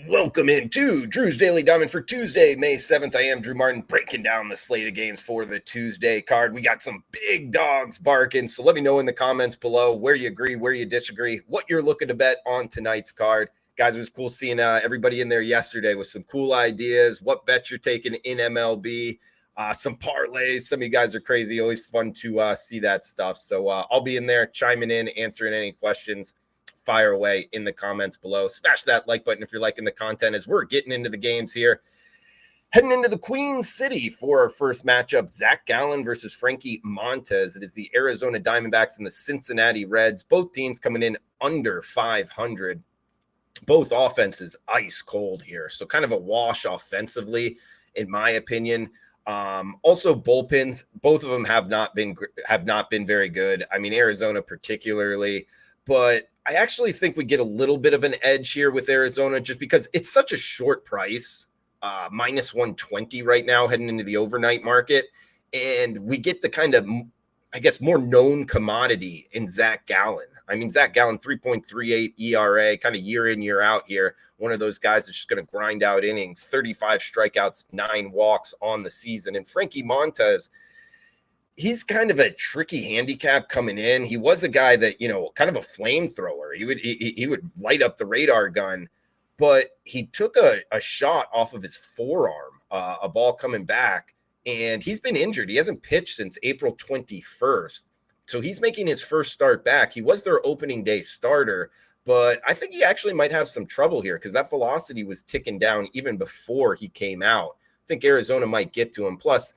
Welcome into Drew's Daily Diamond for Tuesday, May 7th. I am Drew Martin, breaking down the slate of games for the Tuesday card. We got some big dogs barking, so let me know in the comments below where you agree, where you disagree, what you're looking to bet on tonight's card. Guys, it was cool seeing everybody in there yesterday with some cool ideas, what bets you're taking in MLB, some parlays. Some of you guys are crazy. Always fun to see that stuff. So I'll be in there chiming in, answering any questions. Fire away in the comments below. Smash that like button if you're liking the content as we're getting into the games here. Heading into the Queen City for our first matchup, Zach Gallen versus Frankie Montas. It is the Arizona Diamondbacks and the Cincinnati Reds. Both teams coming in under 500. Both offenses ice cold here. So kind of a wash offensively, in my opinion. Also bullpens, both of them have not been very good. I mean, Arizona particularly, but I actually think we get a little bit of an edge here with Arizona just because it's such a short price, minus 120 right now heading into the overnight market. And we get the kind of, I guess, more known commodity in Zach Gallen. I mean, Zach Gallen, 3.38 ERA, kind of year in, year out here. One of those guys that's just going to grind out innings, 35 strikeouts, 9 walks on the season. And Frankie Montas, he's kind of a tricky handicap coming in. He was a guy that, kind of a flamethrower. He would light up the radar gun, but he took a shot off of his forearm, a ball coming back, and he's been injured. He hasn't pitched since April 21st. So he's making his first start back. He was their opening day starter, but I think he actually might have some trouble here because that velocity was ticking down even before he came out. I think Arizona might get to him. Plus,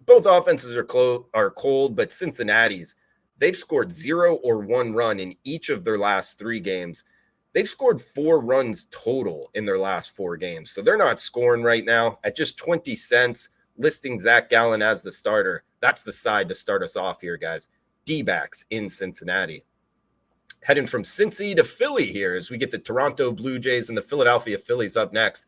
both offenses are cold, but Cincinnati's, they've scored 0 or 1 run in each of their last 3 games. They've scored 4 runs total in their last 4 games. So they're not scoring right now. At just 20 cents, listing Zach Gallen as the starter. That's the side to start us off here, guys. D-backs in Cincinnati. Heading from Cincy to Philly here as we get the Toronto Blue Jays and the Philadelphia Phillies up next.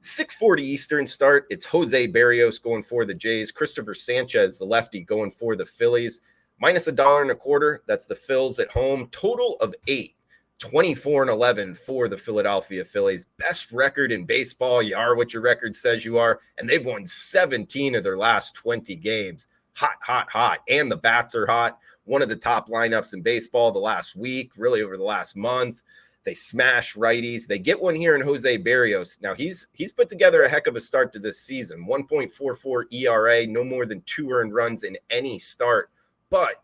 6:40 Eastern start. It's Jose Berrios going for the Jays. Christopher Sanchez, the lefty, going for the Phillies. Minus $1.25. That's the Phils at home. Total of 8. 24-11 for the Philadelphia Phillies. Best record in baseball. You are what your record says you are. And they've won 17 of their last 20 games. Hot, hot, hot. And the bats are hot. One of the top lineups in baseball the last week, really over the last month. They smash righties. They get one here in Jose Berrios. Now, he's put together a heck of a start to this season. 1.44 ERA, no more than 2 earned runs in any start. But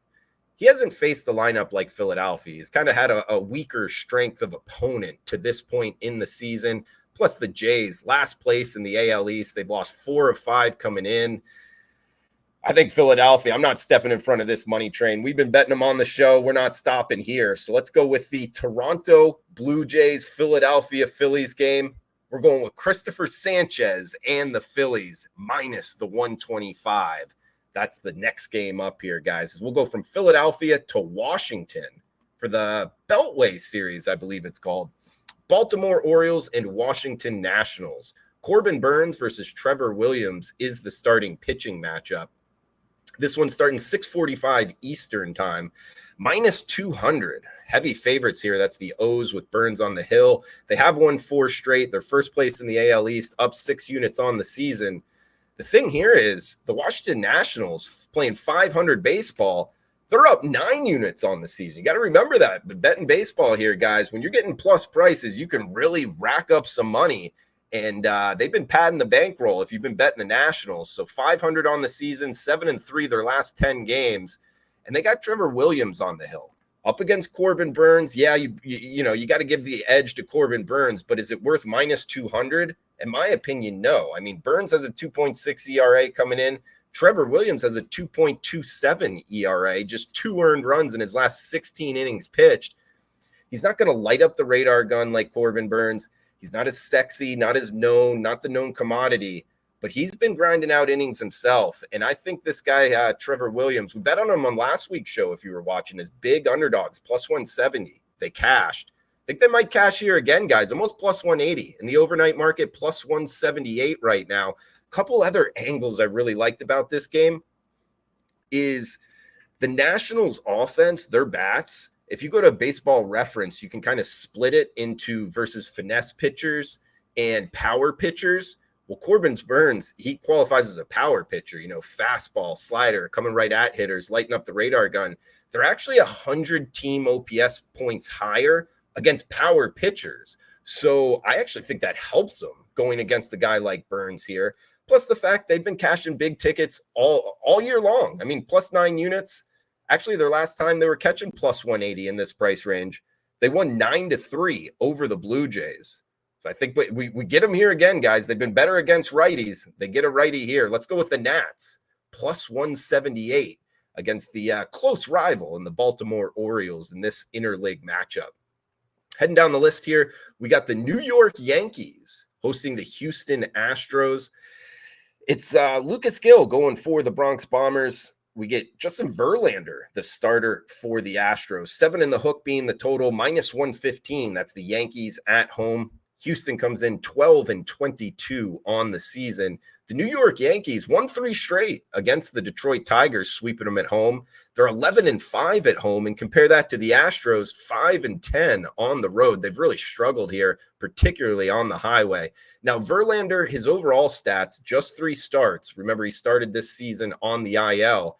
he hasn't faced a lineup like Philadelphia. He's kind of had a weaker strength of opponent to this point in the season. Plus the Jays, last place in the AL East. They've lost 4 of 5 coming in. I think Philadelphia, I'm not stepping in front of this money train. We've been betting them on the show. We're not stopping here. So let's go with the Toronto Blue Jays, Philadelphia Phillies game. We're going with Christopher Sanchez and the Phillies minus the 125. That's the next game up here, guys. We'll go from Philadelphia to Washington for the Beltway series, I believe it's called. Baltimore Orioles and Washington Nationals. Corbin Burnes versus Trevor Williams is the starting pitching matchup. This one's starting 6:45 Eastern time, minus 200. Heavy favorites here. That's the O's with Burnes on the hill. They have won 4 straight. They're first place in the AL East, up 6 units on the season. The thing here is the Washington Nationals playing 500 baseball. They're up 9 units on the season. You got to remember that. But betting baseball here, guys, when you're getting plus prices, you can really rack up some money. And they've been padding the bankroll if you've been betting the Nationals. So 500 on the season, 7-3 their last 10 games. And they got Trevor Williams on the hill. Up against Corbin Burnes, yeah, you got to give the edge to Corbin Burnes, but is it worth minus 200? In my opinion, no. I mean, Burnes has a 2.6 ERA coming in. Trevor Williams has a 2.27 ERA, just 2 earned runs in his last 16 innings pitched. He's not going to light up the radar gun like Corbin Burnes. He's not as sexy, not as known, not the known commodity, but he's been grinding out innings himself. And I think this guy, Trevor Williams, we bet on him on last week's show if you were watching, as big underdogs, plus 170. They cashed. I think they might cash here again, guys, almost plus 180. In the overnight market, plus 178 right now. A couple other angles I really liked about this game is the Nationals offense, their bats, if you go to Baseball Reference, you can kind of split it into versus finesse pitchers and power pitchers. Well, Corbin Burnes, he qualifies as a power pitcher, fastball, slider, coming right at hitters, lighting up the radar gun. They're actually 100 team OPS points higher against power pitchers. So I actually think that helps them going against a guy like Burnes here. Plus the fact they've been cashing big tickets all year long. I mean, +9 units. Actually, their last time they were catching +180 in this price range. They won 9-3 over the Blue Jays. So I think we get them here again, guys. They've been better against righties. They get a righty here. Let's go with the Nats. +178 against the close rival in the Baltimore Orioles in this interleague matchup. Heading down the list here, we got the New York Yankees hosting the Houston Astros. It's Lucas Gill going for the Bronx Bombers. We get Justin Verlander, the starter for the Astros. 7 in the hook being the total, -115. That's the Yankees at home. Houston comes in 12-22 on the season. The New York Yankees won 3 straight against the Detroit Tigers, sweeping them at home. They're 11-5 at home, and compare that to the Astros, 5-10 on the road. They've really struggled here, particularly on the highway. Now, Verlander, his overall stats, just 3 starts. Remember, he started this season on the IL.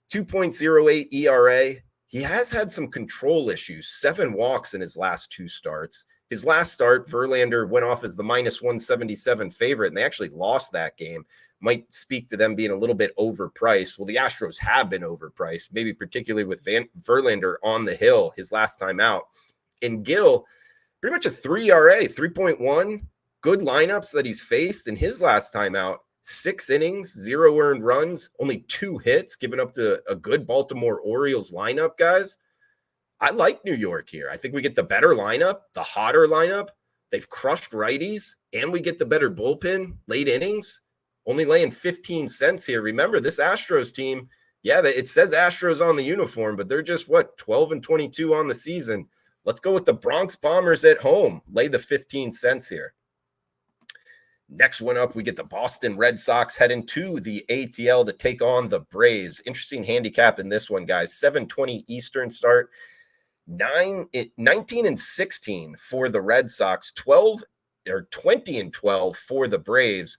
2.08 ERA. He has had some control issues, 7 walks in his last 2 starts. His last start, Verlander went off as the -177 favorite, and they actually lost that game. Might speak to them being a little bit overpriced. Well, the Astros have been overpriced, maybe particularly with Verlander on the hill his last time out. And Gill, pretty much a 3 ERA, 3.1. Good lineups that he's faced in his last time out. 6 innings, 0 earned runs, only 2 hits given up to a good Baltimore Orioles lineup, guys. I like New York here. I think we get the better lineup, the hotter lineup. They've crushed righties, and we get the better bullpen, late innings. Only laying 15 cents here. Remember, this Astros team, it says Astros on the uniform, but they're just, 12-22 on the season. Let's go with the Bronx Bombers at home. Lay the 15 cents here. Next one up, we get the Boston Red Sox heading to the ATL to take on the Braves. Interesting handicap in this one, guys. 7:20 Eastern start. 19-16 for the Red Sox, 20-12 for the Braves.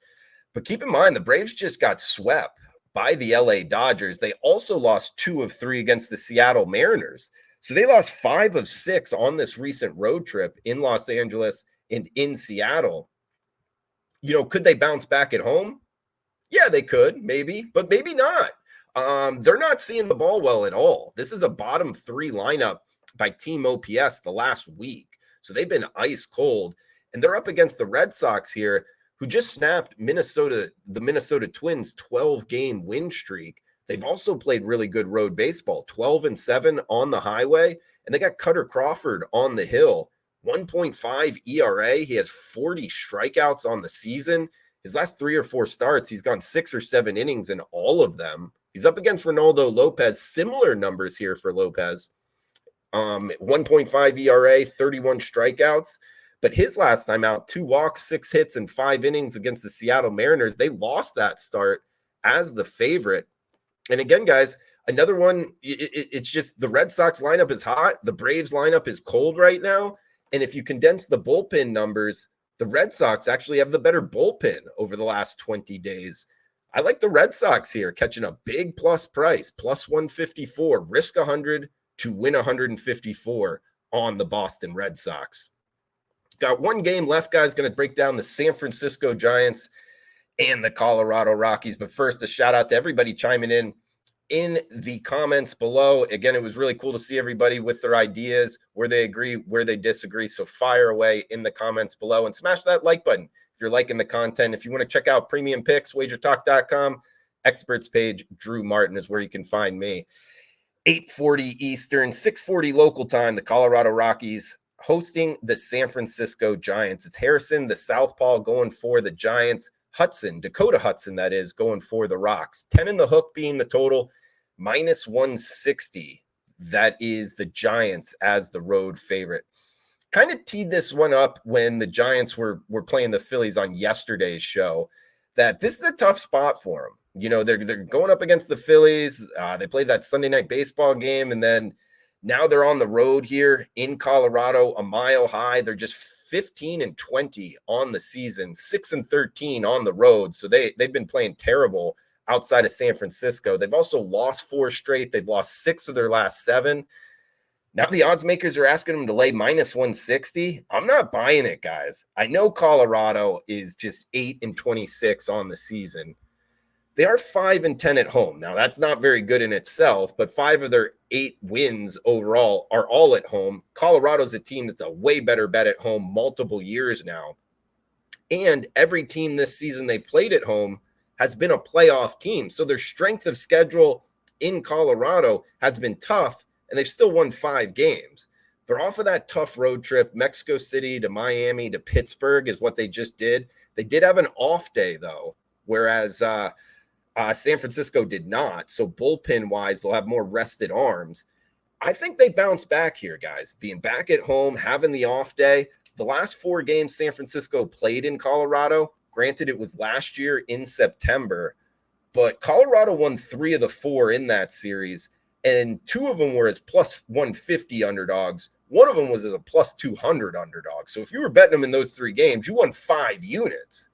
But keep in mind, the Braves just got swept by the LA Dodgers. They also lost 2 of 3 against the Seattle Mariners. So they lost 5 of 6 on this recent road trip in Los Angeles and in Seattle. Could they bounce back at home? Yeah, they could, maybe, but maybe not. They're not seeing the ball well at all. This is a bottom 3 lineup by team OPS the last week. So they've been ice cold, and they're up against the Red Sox here, who just snapped the Minnesota Twins 12-game win streak. They've also played really good road baseball, 12-7 on the highway, and they got Cutter Crawford on the hill. 1.5 ERA. He has 40 strikeouts on the season. His last 3 or 4 starts, he's gone 6 or 7 innings in all of them. He's up against Ronaldo Lopez. Similar numbers here for Lopez. 1.5 ERA, 31 strikeouts. But his last time out, 2 walks, 6 hits, and 5 innings against the Seattle Mariners. They lost that start as the favorite. And again, guys, another one, it's just the Red Sox lineup is hot. The Braves lineup is cold right now. And if you condense the bullpen numbers, the Red Sox actually have the better bullpen over the last 20 days. I like the Red Sox here, catching a big plus price, +154, risk 100 to win 154 on the Boston Red Sox. Got one game left, guys. Going to break down the San Francisco Giants and the Colorado Rockies. But first, a shout out to everybody chiming in the comments below. Again, it was really cool to see everybody with their ideas, where they agree, where they disagree. So fire away in the comments below and smash that like button if you're liking the content. If you want to check out Premium Picks, wagertalk.com, experts page, Drew Martin is where you can find me. 8:40 Eastern, 6:40 local time, the Colorado Rockies hosting the San Francisco Giants. It's Harrison, the southpaw, going for the Giants. Hudson, Dakota Hudson, that is, going for the Rocks. 10 in the hook being the total, -160. That is the Giants as the road favorite. Kind of teed this one up when the Giants were playing the Phillies on yesterday's show, that this is a tough spot for them. They're going up against the Phillies. They played that Sunday night baseball game, and then Now they're on the road here in Colorado, a mile high. They're just 15-20 on the season, 6-13 on the road. So they've been playing terrible outside of San Francisco. They've also lost 4 straight. They've lost 6 of their last 7. Now the odds makers are asking them to lay -160. I'm not buying it, guys. I know Colorado is just 8-26 on the season. They are 5-10 at home. Now that's not very good in itself, but 5 of their 8 wins overall are all at home. Colorado's a team that's a way better bet at home multiple years now. And every team this season they've played at home has been a playoff team. So their strength of schedule in Colorado has been tough, and they've still won 5 games. They're off of that tough road trip. Mexico City to Miami to Pittsburgh is what they just did. They did have an off day, though, whereas San Francisco did not. So bullpen-wise, they'll have more rested arms. I think they bounce back here, guys. Being back at home, having the off day. The last 4 games San Francisco played in Colorado, granted it was last year in September, but Colorado won 3 of the 4 in that series, and 2 of them were as +150 underdogs. One of them was as a +200 underdog. So if you were betting them in those 3 games, you won 5 units.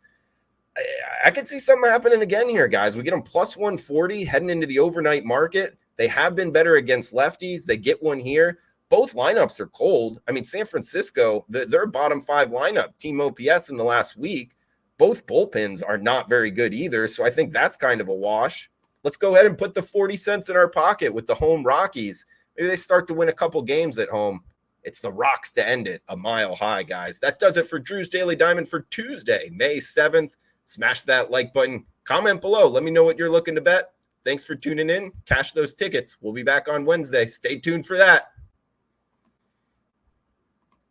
I could see something happening again here, guys. We get them +140 heading into the overnight market. They have been better against lefties. They get one here. Both lineups are cold. I mean, San Francisco, their bottom 5 lineup, team OPS in the last week. Both bullpens are not very good either. So I think that's kind of a wash. Let's go ahead and put the 40 cents in our pocket with the home Rockies. Maybe they start to win a couple games at home. It's the Rocks to end it, a mile high, guys. That does it for Drew's Daily Diamond for Tuesday, May 7th. Smash that like button. Comment below. Let me know what you're looking to bet. Thanks for tuning in. Cash those tickets. We'll be back on Wednesday. Stay tuned for that.